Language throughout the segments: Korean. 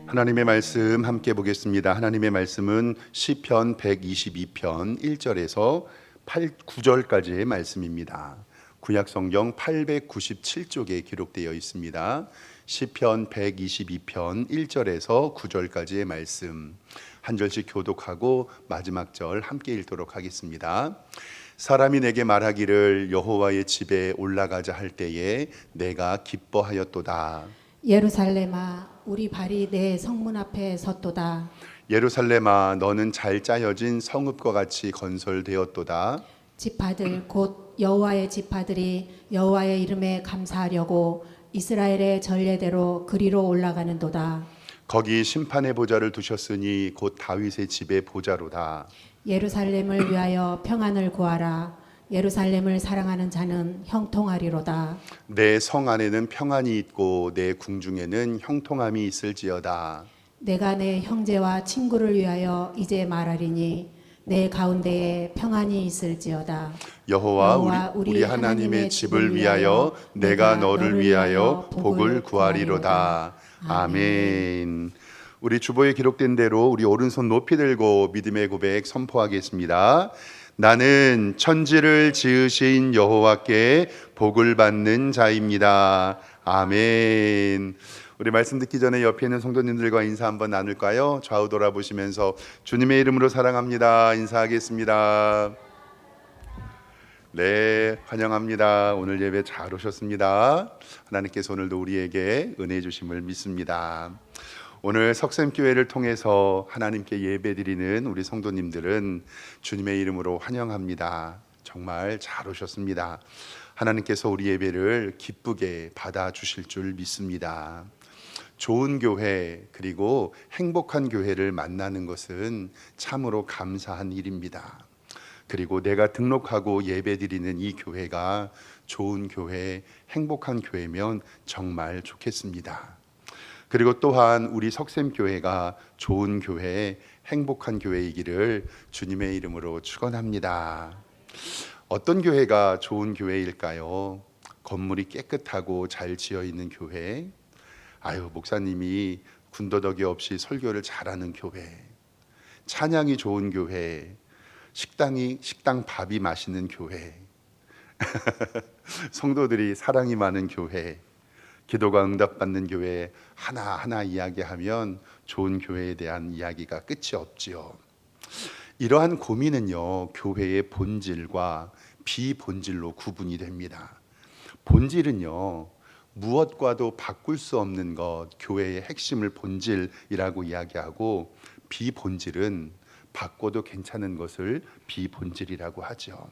하나님의 말씀 함께 보겠습니다. 하나님의 말씀은 시편 122편 1절에서 9절까지의 말씀입니다. 구약 성경 897쪽에 기록되어 있습니다. 시편 122편 1절에서 9절까지의 말씀 한 절씩 교독하고 마지막 절 함께 읽도록 하겠습니다. 사람이 내게 말하기를 여호와의 집에 올라가자 할 때에 내가 기뻐하였도다. 예루살렘아, 우리 발이 내 성문 앞에 섰도다. 예루살렘아, 너는 잘 짜여진 성읍과 같이 건설되었도다. 지파들 곧 여호와의 지파들이 여호와의 이름에 감사하려고 이스라엘의 전례대로 그리로 올라가는도다. 거기 심판의 보좌를 두셨으니 곧 다윗의 집의 보좌로다. 예루살렘을 위하여 평안을 구하라. 예루살렘을 사랑하는 자는 형통하리로다. 내 성 안에는 평안이 있고 내 궁중에는 형통함이 있을지어다. 내가 내 형제와 친구를 위하여 이제 말하리니 내 가운데에 평안이 있을지어다. 여호와 우리 하나님의 집을 위하여 내가 너를 위하여 복을 구하리로다. 아멘. 우리 주보에 기록된 대로 우리 오른손 높이 들고 믿음의 고백 선포하겠습니다. 나는 천지를 지으신 여호와께 복을 받는 자입니다. 아멘. 우리 말씀 듣기 전에 옆에 있는 성도님들과 인사 한번 나눌까요? 좌우 돌아보시면서 주님의 이름으로 사랑합니다 인사하겠습니다. 네, 환영합니다. 오늘 예배 잘 오셨습니다. 하나님께서 오늘도 우리에게 은혜 주심을 믿습니다. 오늘 석샘교회를 통해서 하나님께 예배드리는 우리 성도님들은 주님의 이름으로 환영합니다. 정말 잘 오셨습니다. 하나님께서 우리 예배를 기쁘게 받아주실 줄 믿습니다. 좋은 교회 그리고 행복한 교회를 만나는 것은 참으로 감사한 일입니다. 그리고 내가 등록하고 예배드리는 이 교회가 좋은 교회, 행복한 교회면 정말 좋겠습니다. 그리고 또한 우리 석샘교회가 좋은 교회, 행복한 교회이기를 주님의 이름으로 축원합니다. 어떤 교회가 좋은 교회일까요? 건물이 깨끗하고 잘 지어 있는 교회, 목사님이 군더더기 없이 설교를 잘하는 교회, 찬양이 좋은 교회, 식당 밥이 맛있는 교회, 성도들이 사랑이 많은 교회, 기도가 응답받는 교회 하나하나 이야기하면 좋은 교회에 대한 이야기가 끝이 없지요. 이러한 고민은요, 교회의 본질과 비본질로 구분이 됩니다. 본질은요, 무엇과도 바꿀 수 없는 것, 교회의 핵심을 본질이라고 이야기하고, 비본질은 바꿔도 괜찮은 것을 비본질이라고 하죠.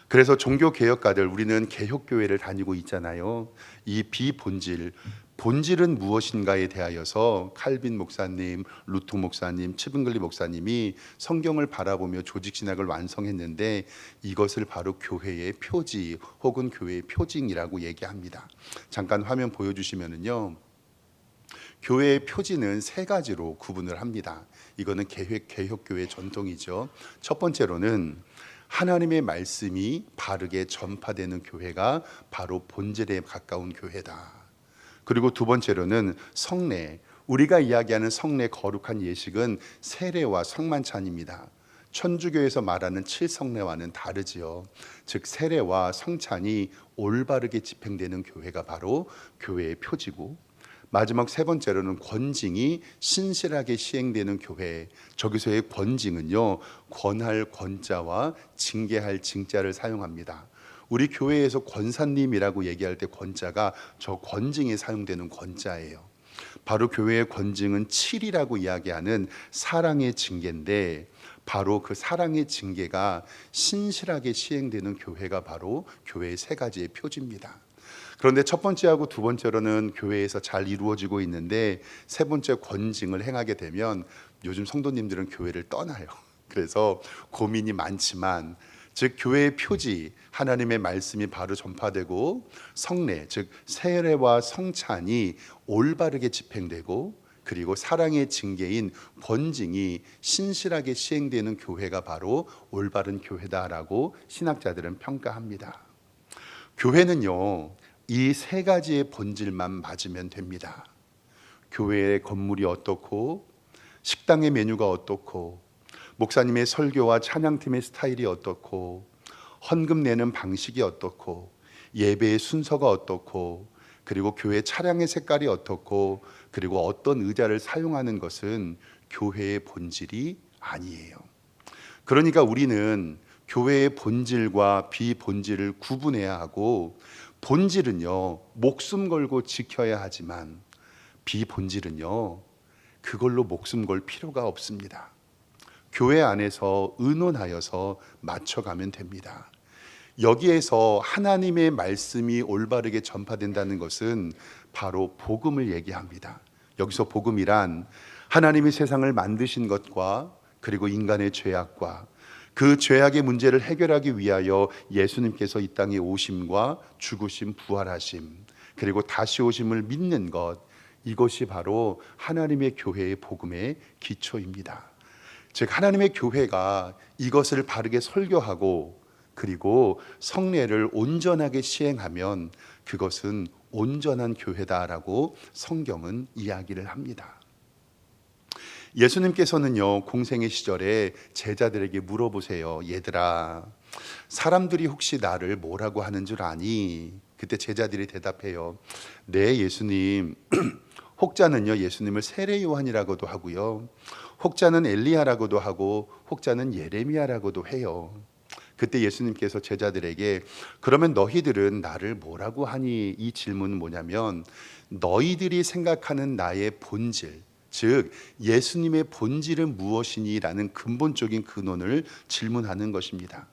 그래서 종교개혁가들, 우리는 개혁교회를 다니고 있잖아요. 이 비본질, 본질은 무엇인가에 대하여서 칼빈 목사님, 루터 목사님, 치븐글리 목사님이 성경을 바라보며 조직신학을 완성했는데, 이것을 바로 교회의 표지 혹은 교회의 표징이라고 얘기합니다. 잠깐 화면 보여주시면은요, 교회의 표지는 세 가지로 구분을 합니다. 이거는 개혁교회 전통이죠. 첫 번째로는 하나님의 말씀이 바르게 전파되는 교회가 바로 본질에 가까운 교회다. 그리고 두 번째로는 성례, 우리가 이야기하는 성례 거룩한 예식은 세례와 성만찬입니다. 천주교에서 말하는 칠성례와는 다르지요. 즉 세례와 성찬이 올바르게 집행되는 교회가 바로 교회의 표지고, 마지막 세 번째로는 권징이 신실하게 시행되는 교회. 저기서의 권징은요, 권할 권자와 징계할 징자를 사용합니다. 우리 교회에서 권사님이라고 얘기할 때 권자가 저 권징에 사용되는 권자예요. 바로 교회의 권징은 칠이라고 이야기하는 사랑의 징계인데, 바로 그 사랑의 징계가 신실하게 시행되는 교회가 바로 교회의 세 가지의 표지입니다. 그런데 첫 번째하고 두 번째로는 교회에서 잘 이루어지고 있는데, 세 번째 권징을 행하게 되면 요즘 성도님들은 교회를 떠나요. 그래서 고민이 많지만, 즉 교회의 표지, 하나님의 말씀이 바로 전파되고, 성례, 즉 세례와 성찬이 올바르게 집행되고, 그리고 사랑의 징계인 권징이 신실하게 시행되는 교회가 바로 올바른 교회다라고 신학자들은 평가합니다. 교회는요, 이 세 가지의 본질만 맞으면 됩니다. 교회의 건물이 어떻고, 식당의 메뉴가 어떻고, 목사님의 설교와 찬양팀의 스타일이 어떻고, 헌금 내는 방식이 어떻고, 예배의 순서가 어떻고, 그리고 교회 차량의 색깔이 어떻고, 그리고 어떤 의자를 사용하는 것은 교회의 본질이 아니에요. 그러니까 우리는 교회의 본질과 비본질을 구분해야 하고, 본질은요 목숨 걸고 지켜야 하지만 비본질은요 그걸로 목숨 걸 필요가 없습니다. 교회 안에서 의논하여서 맞춰가면 됩니다. 여기에서 하나님의 말씀이 올바르게 전파된다는 것은 바로 복음을 얘기합니다. 여기서 복음이란 하나님이 세상을 만드신 것과 그리고 인간의 죄악과 그 죄악의 문제를 해결하기 위하여 예수님께서 이 땅에 오심과 죽으심, 부활하심, 그리고 다시 오심을 믿는 것, 이것이 바로 하나님의 교회의 복음의 기초입니다. 즉 하나님의 교회가 이것을 바르게 설교하고 그리고 성례를 온전하게 시행하면 그것은 온전한 교회다라고 성경은 이야기를 합니다. 예수님께서는요 공생의 시절에 제자들에게 물어보세요. 얘들아, 사람들이 혹시 나를 뭐라고 하는 줄 아니? 그때 제자들이 대답해요. 네 예수님. 혹자는요 예수님을 세례 요한이라고도 하고요, 혹자는 엘리야라고도 하고, 혹자는 예레미야라고도 해요. 그때 예수님께서 제자들에게 그러면 너희들은 나를 뭐라고 하니? 이 질문은 뭐냐면 너희들이 생각하는 나의 본질, 즉 예수님의 본질은 무엇이니라는 근본적인 근원을 질문하는 것입니다.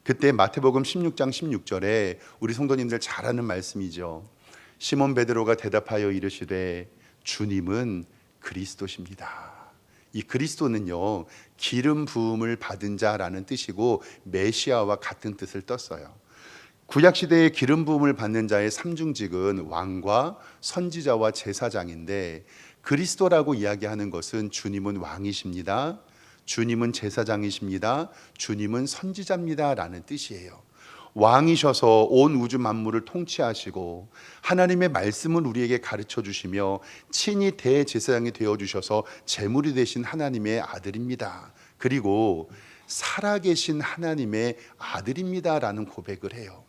그때 마태복음 16장 16절에 우리 성도님들 잘 아는 말씀이죠. 시몬 베드로가 대답하여 이르시되 주님은 그리스도십니다. 이 그리스도는요 기름 부음을 받은 자라는 뜻이고 메시아와 같은 뜻을 떴어요. 구약시대의 기름 부음을 받는 자의 삼중직은 왕과 선지자와 제사장인데, 그리스도라고 이야기하는 것은 주님은 왕이십니다, 주님은 제사장이십니다, 주님은 선지자입니다 라는 뜻이에요. 왕이셔서 온 우주 만물을 통치하시고 하나님의 말씀을 우리에게 가르쳐 주시며 친히 대제사장이 되어주셔서 제물이 되신 하나님의 아들입니다. 그리고 살아계신 하나님의 아들입니다 라는 고백을 해요.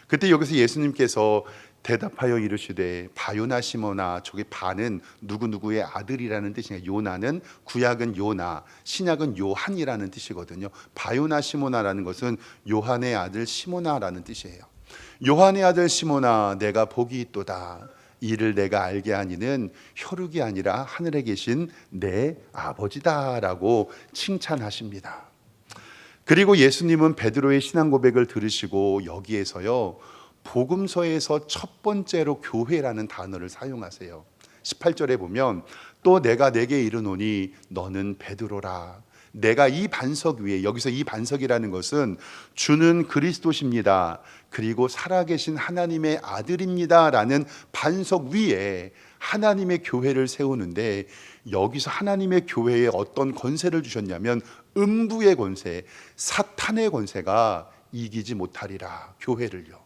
그때 여기서 예수님께서 대답하여 이르시되 바요나 시모나, 저기 바는 누구누구의 아들이라는 뜻이에요. 요나는 구약은 요나, 신약은 요한이라는 뜻이거든요. 바요나 시모나라는 것은 요한의 아들 시모나라는 뜻이에요. 요한의 아들 시모나, 내가 복이 있도다. 이를 내가 알게 하니는 혈육이 아니라 하늘에 계신 내 아버지다라고 칭찬하십니다. 그리고 예수님은 베드로의 신앙 고백을 들으시고 여기에서요 복음서에서 첫 번째로 교회라는 단어를 사용하세요. 18절에 보면 또 내가 내게 이르노니 너는 베드로라. 내가 이 반석 위에, 여기서 이 반석이라는 것은 주는 그리스도십니다, 그리고 살아계신 하나님의 아들입니다 라는 반석 위에 하나님의 교회를 세우는데, 여기서 하나님의 교회에 어떤 권세를 주셨냐면 음부의 권세, 사탄의 권세가 이기지 못하리라, 교회를요.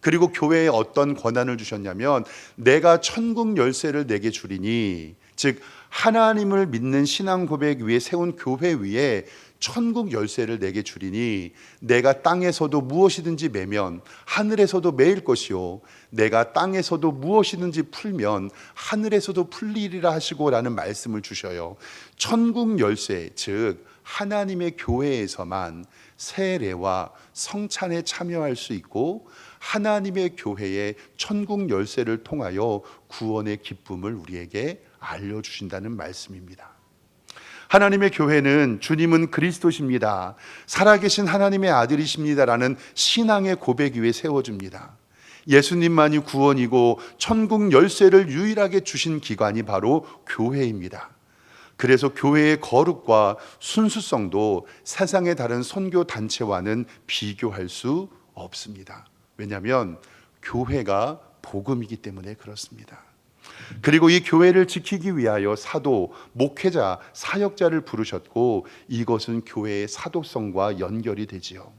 그리고 교회에 어떤 권한을 주셨냐면 내가 천국 열쇠를 내게 주리니, 즉 하나님을 믿는 신앙 고백 위에 세운 교회 위에 천국 열쇠를 내게 주리니 내가 땅에서도 무엇이든지 매면 하늘에서도 매일 것이요 내가 땅에서도 무엇이든지 풀면 하늘에서도 풀리리라 하시고 라는 말씀을 주셔요. 천국 열쇠, 즉 하나님의 교회에서만 세례와 성찬에 참여할 수 있고 하나님의 교회의 천국 열쇠를 통하여 구원의 기쁨을 우리에게 알려주신다는 말씀입니다. 하나님의 교회는 주님은 그리스도십니다, 살아계신 하나님의 아들이십니다라는 신앙의 고백 위에 세워줍니다. 예수님만이 구원이고 천국 열쇠를 유일하게 주신 기관이 바로 교회입니다. 그래서 교회의 거룩과 순수성도 세상의 다른 선교 단체와는 비교할 수 없습니다. 왜냐하면 교회가 복음이기 때문에 그렇습니다. 그리고 이 교회를 지키기 위하여 사도, 목회자, 사역자를 부르셨고 이것은 교회의 사도성과 연결이 되지요.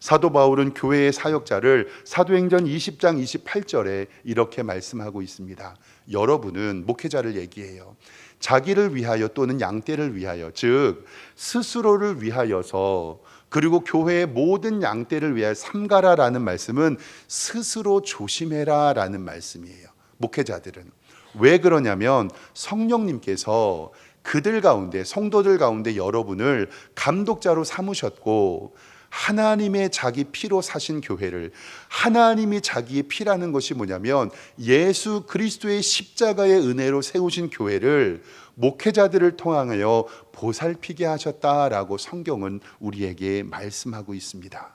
사도 바울은 교회의 사역자를 사도행전 20장 28절에 이렇게 말씀하고 있습니다. 여러분은, 목회자를 얘기해요, 자기를 위하여 또는 양떼를 위하여, 즉 스스로를 위하여서, 그리고 교회의 모든 양떼를 위하여 삼가라라는 말씀은 스스로 조심해라 라는 말씀이에요. 목회자들은 왜 그러냐면 성령님께서 그들 가운데, 성도들 가운데 여러분을 감독자로 삼으셨고, 하나님의 자기 피로 사신 교회를, 하나님이 자기의 피라는 것이 뭐냐면 예수 그리스도의 십자가의 은혜로 세우신 교회를 목회자들을 통하여 보살피게 하셨다라고 성경은 우리에게 말씀하고 있습니다.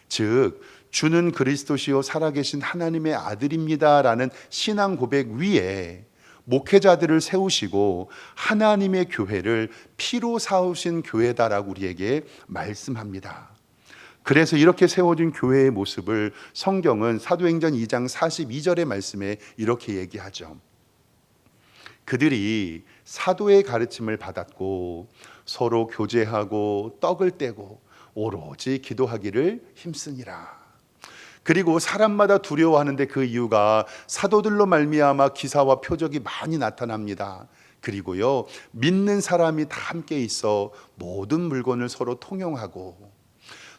즉 주는 그리스도시요 살아계신 하나님의 아들입니다라는 신앙 고백 위에 목회자들을 세우시고 하나님의 교회를 피로 사우신 교회다라고 우리에게 말씀합니다. 그래서 이렇게 세워진 교회의 모습을 성경은 사도행전 2장 42절의 말씀에 이렇게 얘기하죠. 그들이 사도의 가르침을 받았고 서로 교제하고 떡을 떼고 오로지 기도하기를 힘쓰니라. 그리고 사람마다 두려워하는데 그 이유가 사도들로 말미암아 기사와 표적이 많이 나타납니다. 그리고요, 믿는 사람이 다 함께 있어 모든 물건을 서로 통용하고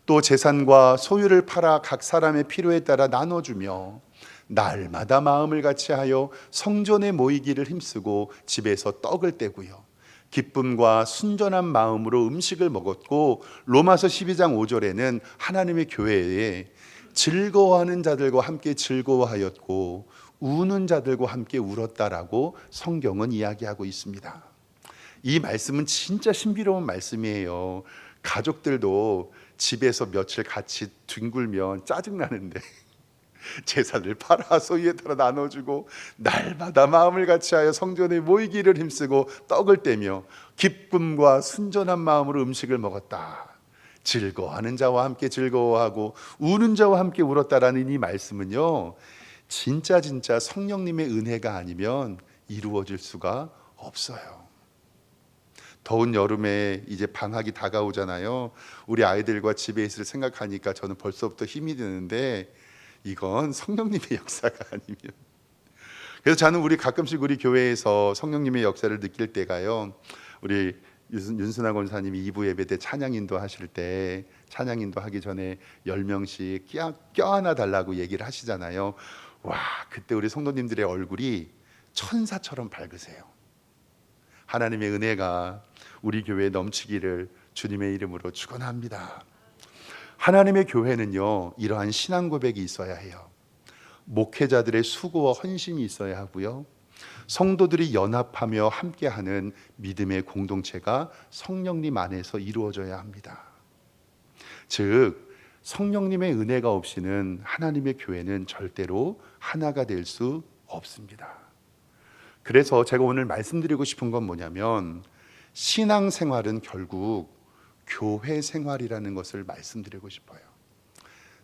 또 재산과 소유를 팔아 각 사람의 필요에 따라 나눠주며 날마다 마음을 같이하여 성전에 모이기를 힘쓰고 집에서 떡을 떼고요, 기쁨과 순전한 마음으로 음식을 먹었고, 로마서 12장 5절에는 하나님의 교회에 즐거워하는 자들과 함께 즐거워하였고 우는 자들과 함께 울었다라고 성경은 이야기하고 있습니다. 이 말씀은 진짜 신비로운 말씀이에요. 가족들도 집에서 며칠 같이 뒹굴면 짜증나는데 재산을 팔아 소유에 따라 나눠주고 날마다 마음을 같이하여 성전에 모이기를 힘쓰고 떡을 떼며 기쁨과 순전한 마음으로 음식을 먹었다. 즐거워하는 자와 함께 즐거워하고 우는 자와 함께 울었다라는 이 말씀은요, 진짜 성령님의 은혜가 아니면 이루어질 수가 없어요. 더운 여름에 이제 방학이 다가오잖아요. 우리 아이들과 집에 있을 생각하니까 저는 벌써부터 힘이 드는데 이건 성령님의 역사가 아니면. 그래서 저는 가끔씩 우리 교회에서 성령님의 역사를 느낄 때가요, 우리 윤순아 권사님이 2부 예배 때 찬양인도 하실 때, 찬양인도 하기 전에 10명씩 껴안아 달라고 얘기를 하시잖아요. 와, 그때 우리 성도님들의 얼굴이 천사처럼 밝으세요. 하나님의 은혜가 우리 교회에 넘치기를 주님의 이름으로 축원합니다. 하나님의 교회는요, 이러한 신앙 고백이 있어야 해요. 목회자들의 수고와 헌신이 있어야 하고요, 성도들이 연합하며 함께하는 믿음의 공동체가 성령님 안에서 이루어져야 합니다. 즉 성령님의 은혜가 없이는 하나님의 교회는 절대로 하나가 될 수 없습니다. 그래서 제가 오늘 말씀드리고 싶은 건 뭐냐면, 신앙생활은 결국 교회 생활이라는 것을 말씀드리고 싶어요.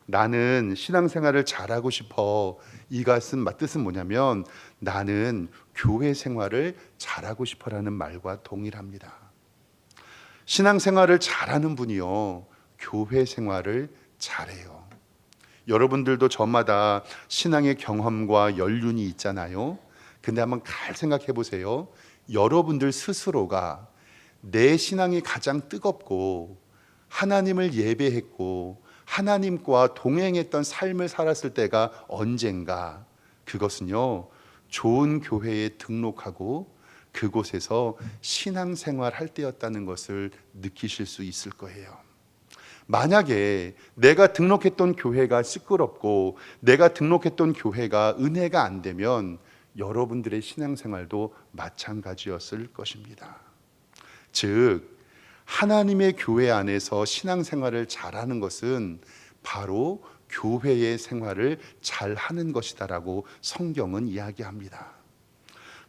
나는 신앙생활을 잘하고 싶어, 이 뜻은 뭐냐면 나는 교회 생활을 잘하고 싶어라는 말과 동일합니다. 신앙생활을 잘하는 분이요, 교회 생활을 잘해요. 여러분들도 저마다 신앙의 경험과 연륜이 있잖아요. 근데 한번 잘 생각해 보세요. 여러분들 스스로가 내 신앙이 가장 뜨겁고 하나님을 예배했고 하나님과 동행했던 삶을 살았을 때가 언젠가? 그것은요, 좋은 교회에 등록하고 그곳에서 신앙생활 할 때였다는 것을 느끼실 수 있을 거예요. 만약에 내가 등록했던 교회가 시끄럽고 내가 등록했던 교회가 은혜가 안 되면 여러분들의 신앙생활도 마찬가지였을 것입니다. 즉 하나님의 교회 안에서 신앙생활을 잘하는 것은 바로 교회의 생활을 잘하는 것이다라고 성경은 이야기합니다.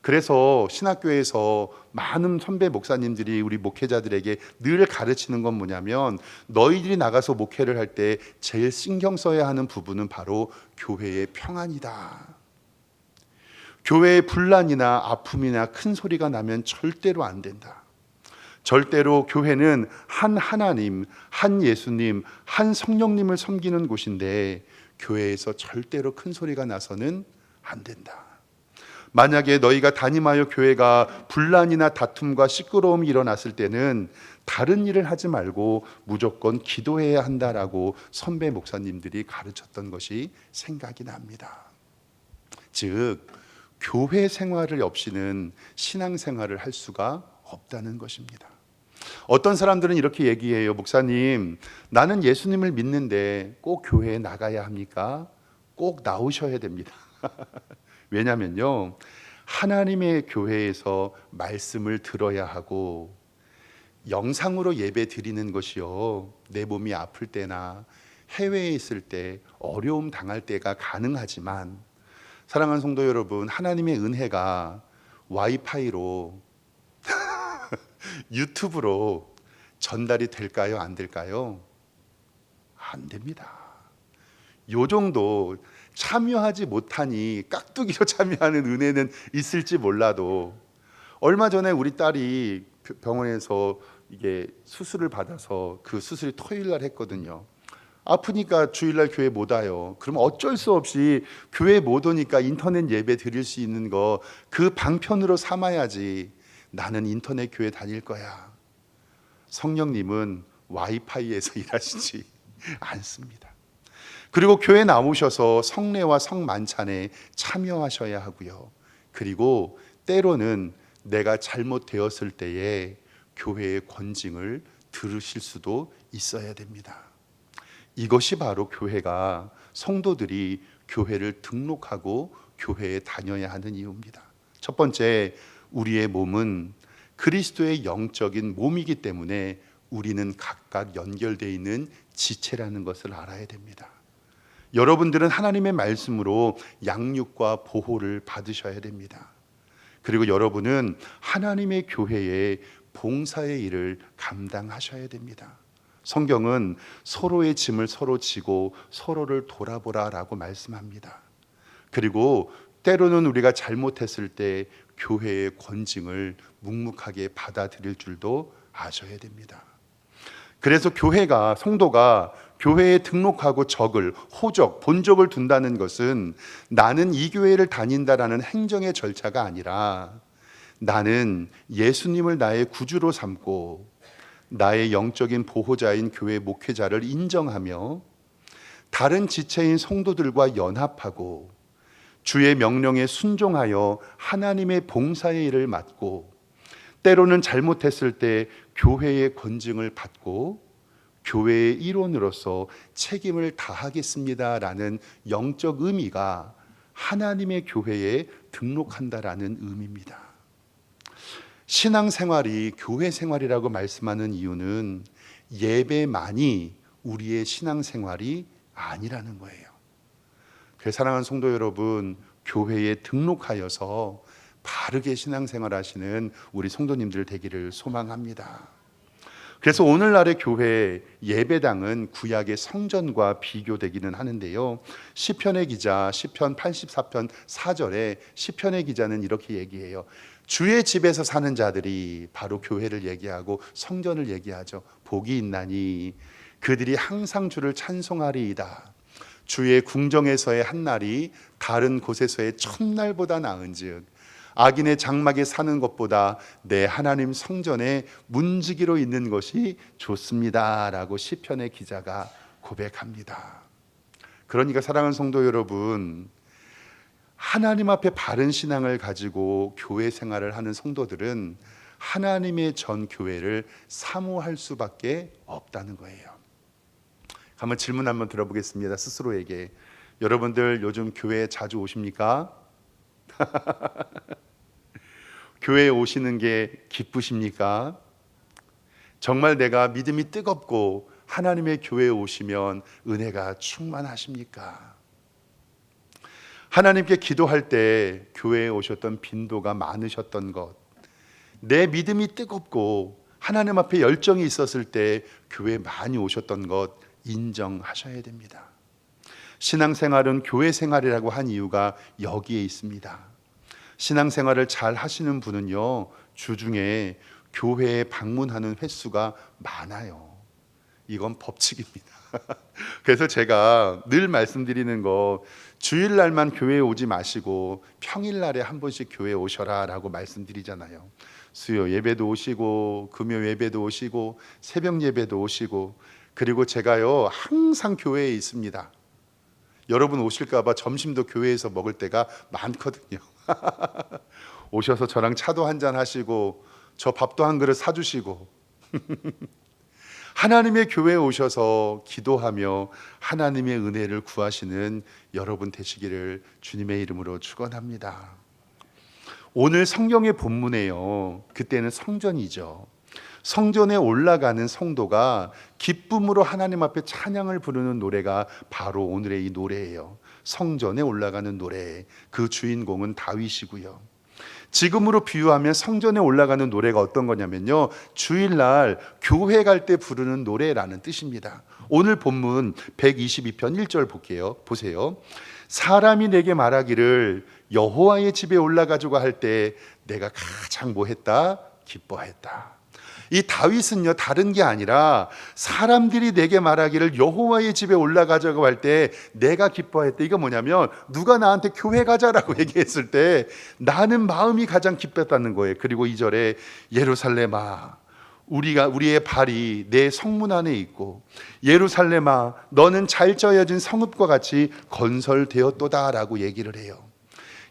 그래서 신학교에서 많은 선배 목사님들이 우리 목회자들에게 늘 가르치는 건 뭐냐면, 너희들이 나가서 목회를 할 때 제일 신경 써야 하는 부분은 바로 교회의 평안이다. 교회의 분란이나 아픔이나 큰 소리가 나면 절대로 안 된다. 절대로 교회는 한 하나님, 한 예수님, 한 성령님을 섬기는 곳인데 교회에서 절대로 큰 소리가 나서는 안 된다. 만약에 너희가 담임하여 교회가 분란이나 다툼과 시끄러움이 일어났을 때는 다른 일을 하지 말고 무조건 기도해야 한다라고 선배 목사님들이 가르쳤던 것이 생각이 납니다. 즉 교회 생활을 없이는 신앙생활을 할 수가 없다는 것입니다. 어떤 사람들은 이렇게 얘기해요. 목사님, 나는 예수님을 믿는데 꼭 교회에 나가야 합니까? 꼭 나오셔야 됩니다. 왜냐면요, 하나님의 교회에서 말씀을 들어야 하고 영상으로 예배 드리는 것이요, 내 몸이 아플 때나 해외에 있을 때 어려움 당할 때가 가능하지만, 사랑하는 성도 여러분, 하나님의 은혜가 와이파이로 유튜브로 전달이 될까요? 안 될까요? 안 됩니다. 요 정도 참여하지 못하니 깍두기로 참여하는 은혜는 있을지 몰라도, 얼마 전에 우리 딸이 병원에서 이게 수술을 받아서 그 수술이 토요일 날 했거든요. 아프니까 주일날 교회 못 와요. 그럼 어쩔 수 없이 교회 못 오니까 인터넷 예배 드릴 수 있는 거 그 방편으로 삼아야지. 나는 인터넷 교회 다닐 거야. 성령님은 와이파이에서 일하시지 않습니다. 그리고 교회 나오셔서 성례와 성만찬에 참여하셔야 하고요. 그리고 때로는 내가 잘못되었을 때에 교회의 권징을 들으실 수도 있어야 됩니다. 이것이 바로 교회가, 성도들이 교회를 등록하고 교회에 다녀야 하는 이유입니다. 첫 번째, 우리의 몸은 그리스도의 영적인 몸이기 때문에 우리는 각각 연결되어 있는 지체라는 것을 알아야 됩니다. 여러분들은 하나님의 말씀으로 양육과 보호를 받으셔야 됩니다. 그리고 여러분은 하나님의 교회의 봉사의 일을 감당하셔야 됩니다. 성경은 서로의 짐을 서로 지고 서로를 돌아보라라고 말씀합니다. 그리고 때로는 우리가 잘못했을 때 교회의 권징을 묵묵하게 받아들일 줄도 아셔야 됩니다. 그래서 교회가, 성도가 교회에 등록하고 적을, 호적, 본적을 둔다는 것은 나는 이 교회를 다닌다라는 행정의 절차가 아니라 나는 예수님을 나의 구주로 삼고 나의 영적인 보호자인 교회 목회자를 인정하며 다른 지체인 성도들과 연합하고 주의 명령에 순종하여 하나님의 봉사의 일을 맡고, 때로는 잘못했을 때 교회의 권징을 받고 교회의 일원으로서 책임을 다하겠습니다라는 영적 의미가 하나님의 교회에 등록한다라는 의미입니다. 신앙생활이 교회 생활이라고 말씀하는 이유는 예배만이 우리의 신앙생활이 아니라는 거예요. 그래서 사랑하는 성도 여러분, 교회에 등록하여서 바르게 신앙생활 하시는 우리 성도님들 되기를 소망합니다. 그래서 오늘날의 교회 예배당은 구약의 성전과 비교되기는 하는데요, 시편의 기자 시편 84편 4절에 시편의 기자는 이렇게 얘기해요. 주의 집에서 사는 자들이, 바로 교회를 얘기하고 성전을 얘기하죠. 복이 있나니 그들이 항상 주를 찬송하리이다. 주의 궁정에서의 한 날이 다른 곳에서의 첫날보다 나은즉 악인의 장막에 사는 것보다 내 하나님 성전에 문지기로 있는 것이 좋습니다 라고 시편의 기자가 고백합니다. 그러니까 사랑하는 성도 여러분, 하나님 앞에 바른 신앙을 가지고 교회 생활을 하는 성도들은 하나님의 전 교회를 사모할 수밖에 없다는 거예요. 한번 질문 한번 들어보겠습니다. 스스로에게. 여러분들 요즘 교회에 자주 오십니까? 교회에 오시는 게 기쁘십니까? 정말 내가 믿음이 뜨겁고 하나님의 교회에 오시면 은혜가 충만하십니까? 하나님께 기도할 때 교회에 오셨던 빈도가 많으셨던 것, 내 믿음이 뜨겁고 하나님 앞에 열정이 있었을 때 교회에 많이 오셨던 것 인정하셔야 됩니다. 신앙생활은 교회 생활이라고 한 이유가 여기에 있습니다. 신앙생활을 잘 하시는 분은요, 주중에 교회에 방문하는 횟수가 많아요. 이건 법칙입니다. 그래서 제가 늘 말씀드리는 거, 주일날만 교회에 오지 마시고 평일날에 한 번씩 교회에 오셔라 라고 말씀드리잖아요. 수요 예배도 오시고 금요 예배도 오시고 새벽 예배도 오시고, 그리고 제가요 항상 교회에 있습니다. 여러분 오실까 봐 점심도 교회에서 먹을 때가 많거든요. 오셔서 저랑 차도 한잔 하시고 저 밥도 한 그릇 사주시고 하나님의 교회에 오셔서 기도하며 하나님의 은혜를 구하시는 여러분 되시기를 주님의 이름으로 축원합니다. 오늘 성경의 본문에요, 그때는 성전이죠. 성전에 올라가는 성도가 기쁨으로 하나님 앞에 찬양을 부르는 노래가 바로 오늘의 이 노래예요. 성전에 올라가는 노래, 그 주인공은 다윗이고요. 지금으로 비유하면 성전에 올라가는 노래가 어떤 거냐면요, 주일날 교회 갈 때 부르는 노래라는 뜻입니다. 오늘 본문 122편 1절 볼게요. 보세요. 사람이 내게 말하기를 여호와의 집에 올라가자고 할 때 내가 가장 뭐 했다? 기뻐했다. 이 다윗은요 다른 게 아니라 사람들이 내게 말하기를 여호와의 집에 올라가자고 할 때 내가 기뻐했다. 이거 뭐냐면 누가 나한테 교회 가자라고 얘기했을 때 나는 마음이 가장 기뻤다는 거예요. 그리고 2절에 예루살렘아 우리의 발이 내 성문 안에 있고 예루살렘아 너는 잘 쩌여진 성읍과 같이 건설되었도다라고 얘기를 해요.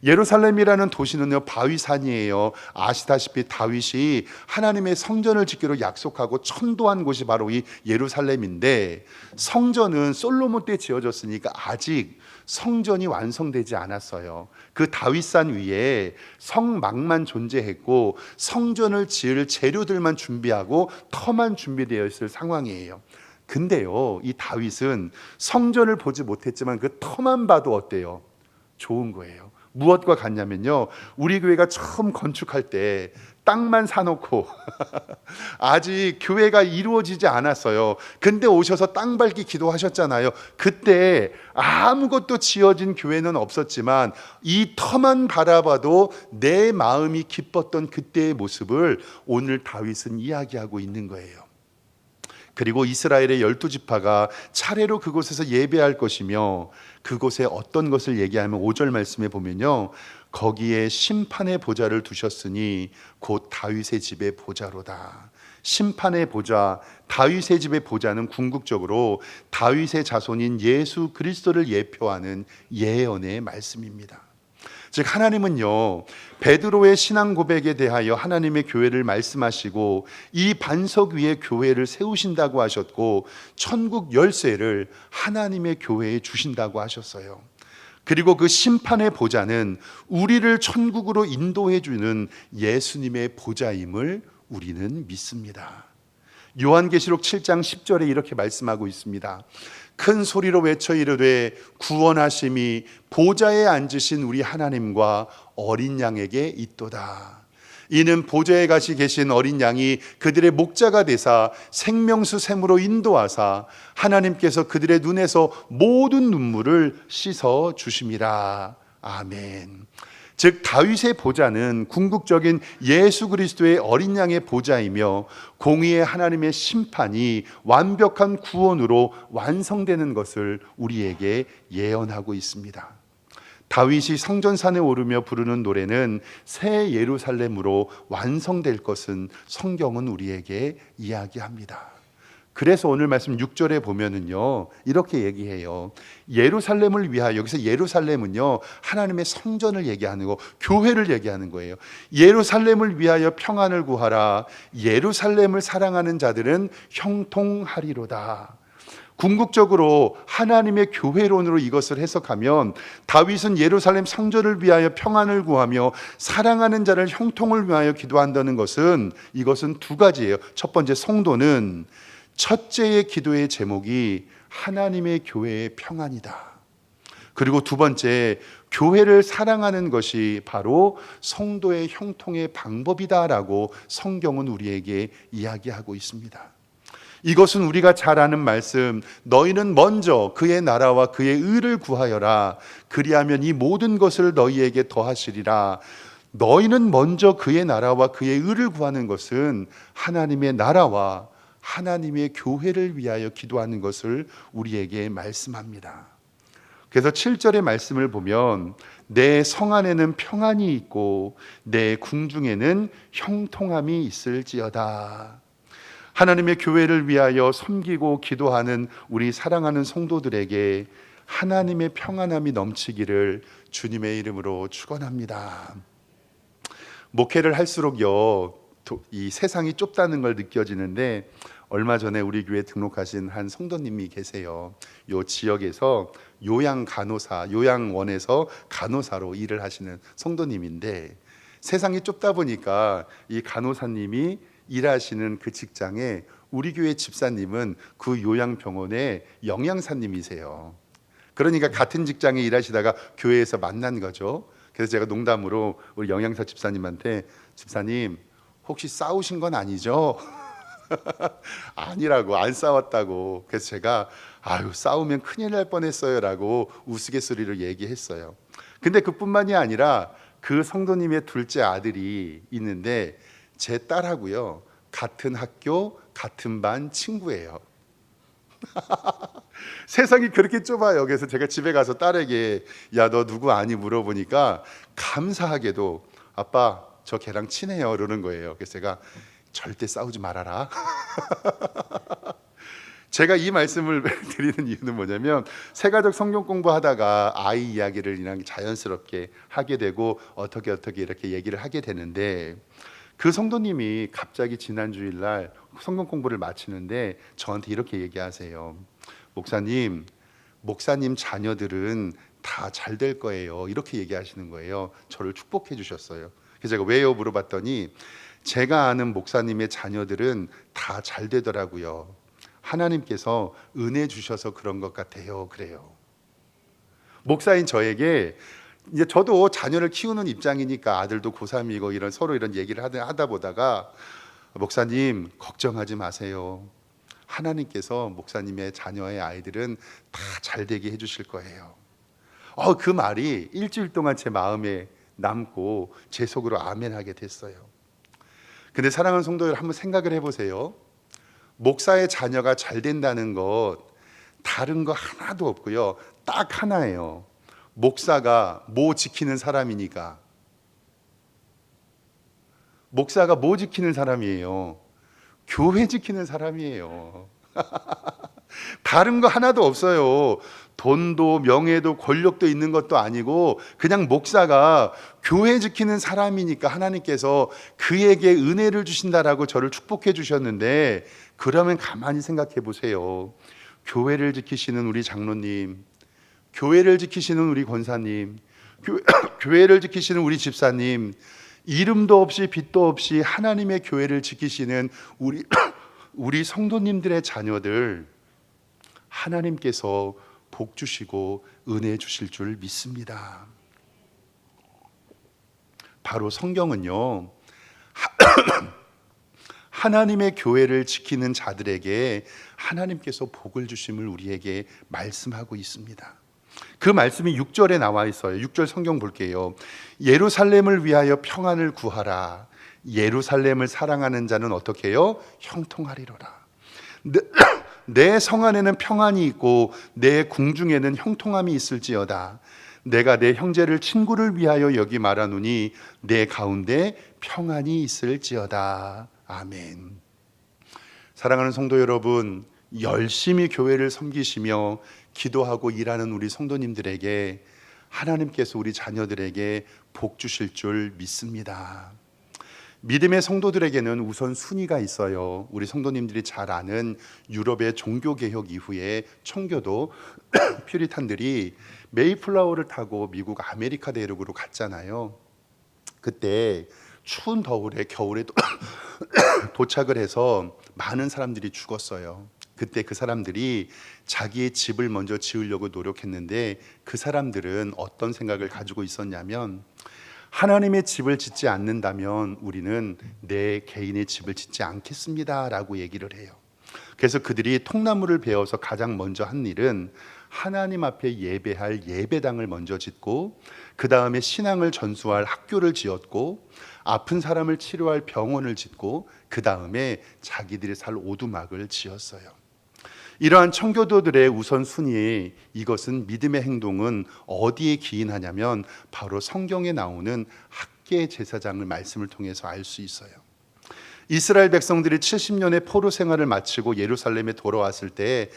예루살렘이라는 도시는요 바위산이에요. 아시다시피 다윗이 하나님의 성전을 짓기로 약속하고 천도한 곳이 바로 이 예루살렘인데, 성전은 솔로몬 때 지어졌으니까 아직 성전이 완성되지 않았어요. 그 다윗산 위에 성막만 존재했고 성전을 지을 재료들만 준비하고 터만 준비되어 있을 상황이에요. 근데요 이 다윗은 성전을 보지 못했지만 그 터만 봐도 어때요? 좋은 거예요. 무엇과 같냐면요, 우리 교회가 처음 건축할 때 땅만 사놓고 아직 교회가 이루어지지 않았어요. 근데 오셔서 땅 밟기 기도하셨잖아요. 그때 아무것도 지어진 교회는 없었지만 이 터만 바라봐도 내 마음이 기뻤던 그때의 모습을 오늘 다윗은 이야기하고 있는 거예요. 그리고 이스라엘의 12지파가 차례로 그곳에서 예배할 것이며, 그곳에 어떤 것을 얘기하면 5절 말씀에 보면요, 거기에 심판의 보좌를 두셨으니 곧 다윗의 집의 보좌로다. 심판의 보좌, 다윗의 집의 보좌는 궁극적으로 다윗의 자손인 예수 그리스도를 예표하는 예언의 말씀입니다. 즉 하나님은요 베드로의 신앙 고백에 대하여 하나님의 교회를 말씀하시고 이 반석 위에 교회를 세우신다고 하셨고 천국 열쇠를 하나님의 교회에 주신다고 하셨어요. 그리고 그 심판의 보좌는 우리를 천국으로 인도해 주는 예수님의 보좌임을 우리는 믿습니다. 요한계시록 7장 10절에 이렇게 말씀하고 있습니다. 큰 소리로 외쳐 이르되 구원하심이 보좌에 앉으신 우리 하나님과 어린 양에게 있도다. 이는 보좌에 가시 계신 어린 양이 그들의 목자가 되사 생명수 샘으로 인도하사 하나님께서 그들의 눈에서 모든 눈물을 씻어 주심이라. 아멘. 즉 다윗의 보좌는 궁극적인 예수 그리스도의 어린 양의 보좌이며 공의의 하나님의 심판이 완벽한 구원으로 완성되는 것을 우리에게 예언하고 있습니다. 다윗이 성전산에 오르며 부르는 노래는 새 예루살렘으로 완성될 것은 성경은 우리에게 이야기합니다. 그래서 오늘 말씀 6절에 보면은요 이렇게 얘기해요. 예루살렘을 위하여, 여기서 예루살렘은요 하나님의 성전을 얘기하는 거, 교회를 얘기하는 거예요. 예루살렘을 위하여 평안을 구하라. 예루살렘을 사랑하는 자들은 형통하리로다. 궁극적으로 하나님의 교회론으로 이것을 해석하면 다윗은 예루살렘 성전을 위하여 평안을 구하며 사랑하는 자를 형통을 위하여 기도한다는 것은, 이것은 두 가지예요. 첫 번째, 성도는 첫째의 기도의 제목이 하나님의 교회의 평안이다. 그리고 두 번째, 교회를 사랑하는 것이 바로 성도의 형통의 방법이다라고 성경은 우리에게 이야기하고 있습니다. 이것은 우리가 잘 아는 말씀, 너희는 먼저 그의 나라와 그의 의를 구하여라. 그리하면 이 모든 것을 너희에게 더하시리라. 너희는 먼저 그의 나라와 그의 의를 구하는 것은 하나님의 나라와 하나님의 교회를 위하여 기도하는 것을 우리에게 말씀합니다. 그래서 7절의 말씀을 보면 내 성 안에는 평안이 있고 내 궁중에는 형통함이 있을지어다. 하나님의 교회를 위하여 섬기고 기도하는 우리 사랑하는 성도들에게 하나님의 평안함이 넘치기를 주님의 이름으로 축원합니다. 목회를 할수록요, 이 세상이 좁다는 걸 느껴지는데 얼마 전에 우리 교회 등록하신 한 성도님이 계세요. 요 지역에서 요양원에서 간호사로 일을 하시는 성도님인데 세상이 좁다 보니까 이 간호사님이 일하시는 그 직장에 우리 교회 집사님은 그 요양병원의 영양사님이세요. 그러니까 같은 직장에 일하시다가 교회에서 만난 거죠. 그래서 제가 농담으로 우리 영양사 집사님한테 집사님 혹시 싸우신 건 아니죠? 아니라고, 안 싸웠다고. 그래서 제가 아유 싸우면 큰일 날 뻔했어요라고 우스갯소리로 얘기했어요. 근데 그뿐만이 아니라 그 성도님의 둘째 아들이 있는데 제 딸하고요 같은 학교 같은 반 친구예요. 세상이 그렇게 좁아요. 그래서 제가 집에 가서 딸에게 야 너 누구 아니 물어보니까 감사하게도 아빠 저 걔랑 친해요 그러는 거예요. 그래서 제가 절대 싸우지 말아라. 제가 이 말씀을 드리는 이유는 뭐냐면 새가족 성경 공부하다가 아이 이야기를 그냥 자연스럽게 하게 되고 어떻게 이렇게 얘기를 하게 되는데 그 성도님이 갑자기 지난 주일날 성경 공부를 마치는데 저한테 이렇게 얘기하세요. 목사님 자녀들은 다 잘 될 거예요. 이렇게 얘기하시는 거예요. 저를 축복해 주셨어요. 그래서 제가 왜요 물어봤더니 제가 아는 목사님의 자녀들은 다 잘 되더라고요. 하나님께서 은혜 주셔서 그런 것 같아요. 그래요. 목사인 저에게 이제 저도 자녀를 키우는 입장이니까 아들도 고3이고 이런 서로 이런 얘기를 하다 보다가 목사님 걱정하지 마세요. 하나님께서 목사님의 자녀의 아이들은 다 잘 되게 해주실 거예요. 그 말이 일주일 동안 제 마음에 남고 제 속으로 아멘하게 됐어요. 근데 사랑하는 성도들 한번 생각을 해보세요. 목사의 자녀가 잘 된다는 것 다른 거 하나도 없고요. 딱 하나예요. 목사가 뭐 지키는 사람이니까. 목사가 뭐 지키는 사람이에요? 교회 지키는 사람이에요. 다른 거 하나도 없어요. 돈도 명예도 권력도 있는 것도 아니고 그냥 목사가 교회 지키는 사람이니까 하나님께서 그에게 은혜를 주신다라고 저를 축복해 주셨는데 그러면 가만히 생각해 보세요. 교회를 지키시는 우리 장로님, 교회를 지키시는 우리 권사님, 교회를 지키시는 우리 집사님, 이름도 없이 빛도 없이 하나님의 교회를 지키시는 우리 성도님들의 자녀들 하나님께서 복 주시고 은혜 주실 줄 믿습니다. 바로 성경은요 하나님의 교회를 지키는 자들에게 하나님께서 복을 주심을 우리에게 말씀하고 있습니다. 그 말씀이 6절에 나와 있어요. 6절 성경 볼게요. 예루살렘을 위하여 평안을 구하라. 예루살렘을 사랑하는 자는 어떻게 해요? 형통하리로라. 내 성 안에는 평안이 있고 내 궁중에는 형통함이 있을지어다. 내가 내 형제를 친구를 위하여 여기 말하노니 내 가운데 평안이 있을지어다. 아멘. 사랑하는 성도 여러분, 열심히 교회를 섬기시며 기도하고 일하는 우리 성도님들에게 하나님께서 우리 자녀들에게 복 주실 줄 믿습니다. 믿음의 성도들에게는 우선 순위가 있어요. 우리 성도님들이 잘 아는 유럽의 종교개혁 이후에 청교도 퓨리탄들이 메이플라워를 타고 미국 아메리카 대륙으로 갔잖아요. 그때 추운 겨울에 도착을 해서 많은 사람들이 죽었어요. 그때 그 사람들이 자기의 집을 먼저 지으려고 노력했는데 그 사람들은 어떤 생각을 가지고 있었냐면 하나님의 집을 짓지 않는다면 우리는 내 개인의 집을 짓지 않겠습니다 라고 얘기를 해요. 그래서 그들이 통나무를 베어서 가장 먼저 한 일은 하나님 앞에 예배할 예배당을 먼저 짓고 그 다음에 신앙을 전수할 학교를 지었고 아픈 사람을 치료할 병원을 짓고 그 다음에 자기들이 살 오두막을 지었어요. 이러한 청교도들의 우선순위에 이것은 믿음의 행동은 어디에 기인하냐면 바로 성경에 나오는 학계 제사장을 말씀을 통해서 알 수 있어요. 이스라엘 백성들이 70년의 포로 생활을 마치고 예루살렘에 돌아왔을 때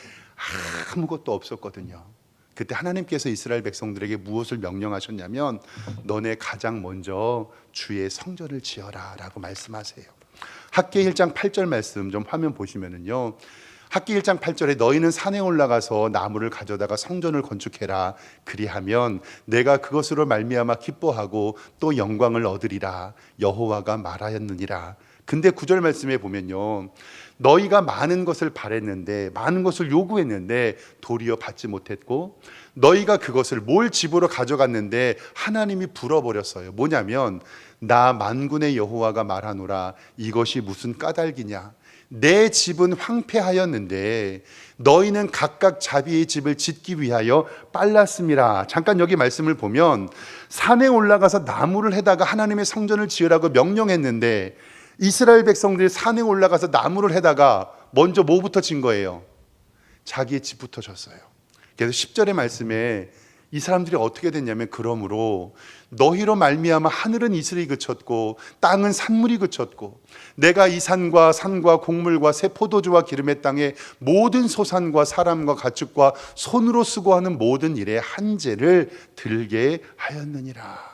아무것도 없었거든요. 그때 하나님께서 이스라엘 백성들에게 무엇을 명령하셨냐면 너네 가장 먼저 주의 성전을 지어라 라고 말씀하세요. 학계 1장 8절 말씀 좀 화면 보시면은요, 학기 1장 8절에 너희는 산에 올라가서 나무를 가져다가 성전을 건축해라. 그리하면 내가 그것으로 말미암아 기뻐하고 또 영광을 얻으리라. 여호와가 말하였느니라. 근데 9절 말씀에 보면요, 너희가 많은 것을 바랬는데 많은 것을 요구했는데 도리어 받지 못했고 너희가 그것을 뭘 집으로 가져갔는데 하나님이 불어버렸어요. 뭐냐면 나 만군의 여호와가 말하노라. 이것이 무슨 까닭이냐. 내 집은 황폐하였는데 너희는 각각 자기의 집을 짓기 위하여 빨랐음이라. 잠깐 여기 말씀을 보면 산에 올라가서 나무를 해다가 하나님의 성전을 지으라고 명령했는데 이스라엘 백성들이 산에 올라가서 나무를 해다가 먼저 뭐부터 진 거예요? 자기의 집부터 졌어요. 그래서 10절의 말씀에 이 사람들이 어떻게 됐냐면 그러므로 너희로 말미암아 하늘은 이슬이 그쳤고 땅은 산물이 그쳤고 내가 이 산과 곡물과 새 포도주와 기름의 땅에 모든 소산과 사람과 가축과 손으로 수고하는 모든 일에 한재를 들게 하였느니라.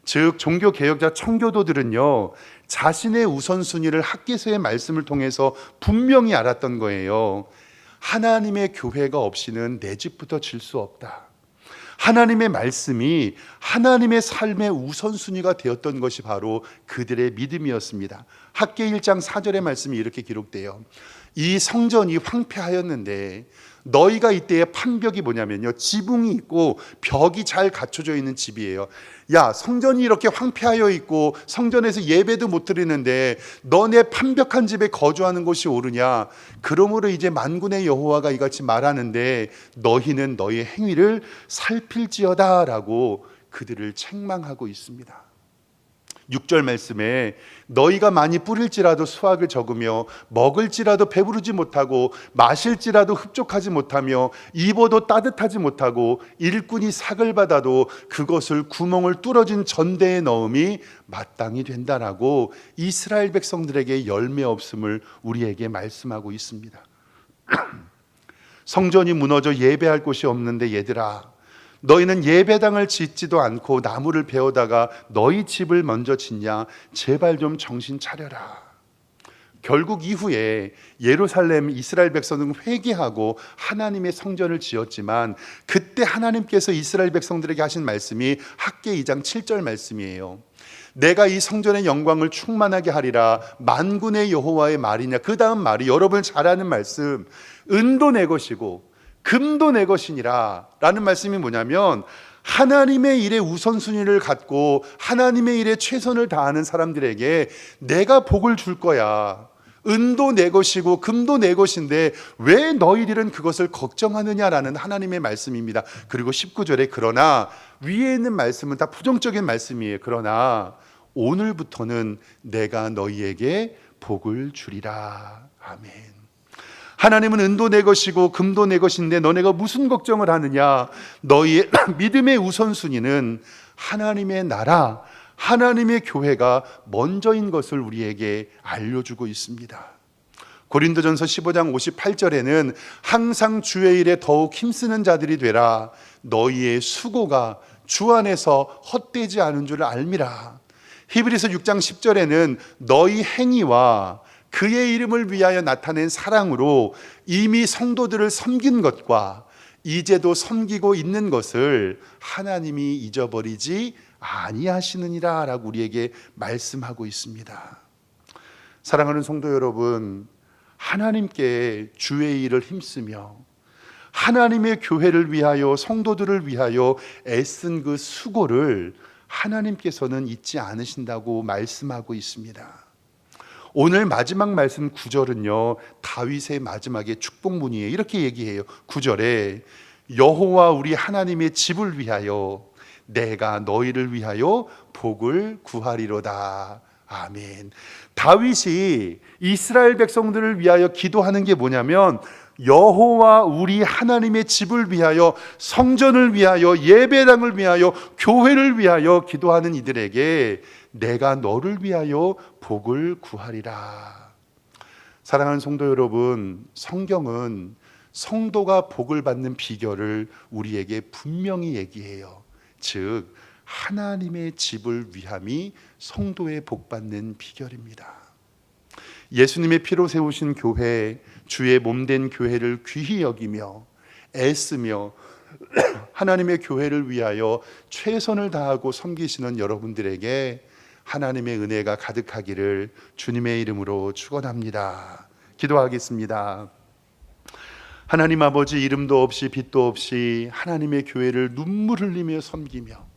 즉 종교 개혁자 청교도들은요 자신의 우선순위를 학개서의 말씀을 통해서 분명히 알았던 거예요. 하나님의 교회가 없이는 내 집부터 질 수 없다. 하나님의 말씀이 하나님의 삶의 우선순위가 되었던 것이 바로 그들의 믿음이었습니다. 학개 1장 4절의 말씀이 이렇게 기록돼요. 이 성전이 황폐하였는데 너희가 이때의 판벽이 뭐냐면요, 지붕이 있고 벽이 잘 갖춰져 있는 집이에요. 야, 성전이 이렇게 황폐하여 있고 성전에서 예배도 못 드리는데 너네 판벽한 집에 거주하는 것이 옳으냐? 그러므로 이제 만군의 여호와가 이같이 말하는데 너희는 너희 행위를 살필지어다 라고 그들을 책망하고 있습니다. 6절 말씀에 너희가 많이 뿌릴지라도 수확을 적으며 먹을지라도 배부르지 못하고 마실지라도 흡족하지 못하며 입어도 따뜻하지 못하고 일꾼이 삭을 받아도 그것을 구멍을 뚫어진 전대에 넣음이 마땅히 된다라고 이스라엘 백성들에게 열매 없음을 우리에게 말씀하고 있습니다. 성전이 무너져 예배할 곳이 없는데 얘들아, 너희는 예배당을 짓지도 않고 나무를 베어다가 너희 집을 먼저 짓냐? 제발 좀 정신 차려라. 결국 이후에 예루살렘 이스라엘 백성은 회개하고 하나님의 성전을 지었지만 그때 하나님께서 이스라엘 백성들에게 하신 말씀이 학개 2장 7절 말씀이에요. 내가 이 성전의 영광을 충만하게 하리라. 만군의 여호와의 말이냐. 그 다음 말이 여러분 잘 아는 말씀, 은도 내 것이고 금도 내 것이니라 라는 말씀이 뭐냐면 하나님의 일에 우선순위를 갖고 하나님의 일에 최선을 다하는 사람들에게 내가 복을 줄 거야. 은도 내 것이고 금도 내 것인데 왜 너희들은 그것을 걱정하느냐라는 하나님의 말씀입니다. 그리고 19절에 그러나 위에 있는 말씀은 다 부정적인 말씀이에요. 그러나 오늘부터는 내가 너희에게 복을 주리라. 아멘. 하나님은 은도 내 것이고 금도 내 것인데 너네가 무슨 걱정을 하느냐? 너희의 믿음의 우선순위는 하나님의 나라, 하나님의 교회가 먼저인 것을 우리에게 알려주고 있습니다. 고린도전서 15장 58절에는 항상 주의 일에 더욱 힘쓰는 자들이 되라. 너희의 수고가 주 안에서 헛되지 않은 줄 알미라. 히브리서 6장 10절에는 너희 행위와 그의 이름을 위하여 나타낸 사랑으로 이미 성도들을 섬긴 것과 이제도 섬기고 있는 것을 하나님이 잊어버리지 아니하시느니라 라고 우리에게 말씀하고 있습니다. 사랑하는 성도 여러분, 하나님께 주의 일을 힘쓰며 하나님의 교회를 위하여 성도들을 위하여 애쓴 그 수고를 하나님께서는 잊지 않으신다고 말씀하고 있습니다. 오늘 마지막 말씀 9절은요, 다윗의 마지막에 축복문이에요. 이렇게 얘기해요. 9절에 여호와 우리 하나님의 집을 위하여 내가 너희를 위하여 복을 구하리로다. 아멘. 다윗이 이스라엘 백성들을 위하여 기도하는 게 뭐냐면 여호와 우리 하나님의 집을 위하여, 성전을 위하여, 예배당을 위하여, 교회를 위하여 기도하는 이들에게 내가 너를 위하여 복을 구하리라. 사랑하는 성도 여러분, 성경은 성도가 복을 받는 비결을 우리에게 분명히 얘기해요. 즉 하나님의 집을 위함이 성도의 복받는 비결입니다. 예수님의 피로 세우신 교회, 주의 몸된 교회를 귀히 여기며 애쓰며 하나님의 교회를 위하여 최선을 다하고 섬기시는 여러분들에게 하나님의 은혜가 가득하기를 주님의 이름으로 축원합니다. 기도하겠습니다. 하나님 아버지, 이름도 없이 빛도 없이 하나님의 교회를 눈물 흘리며 섬기며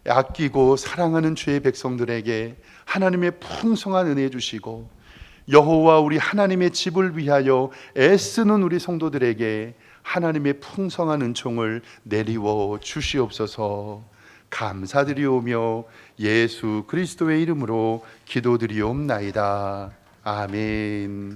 아끼고 사랑하는 주의 백성들에게 하나님의 풍성한 은혜 주시고 여호와 우리 하나님의 집을 위하여 애쓰는 우리 성도들에게 하나님의 풍성한 은총을 내리워 주시옵소서. 감사드리오며 예수 그리스도의 이름으로 기도드리옵나이다. 아멘.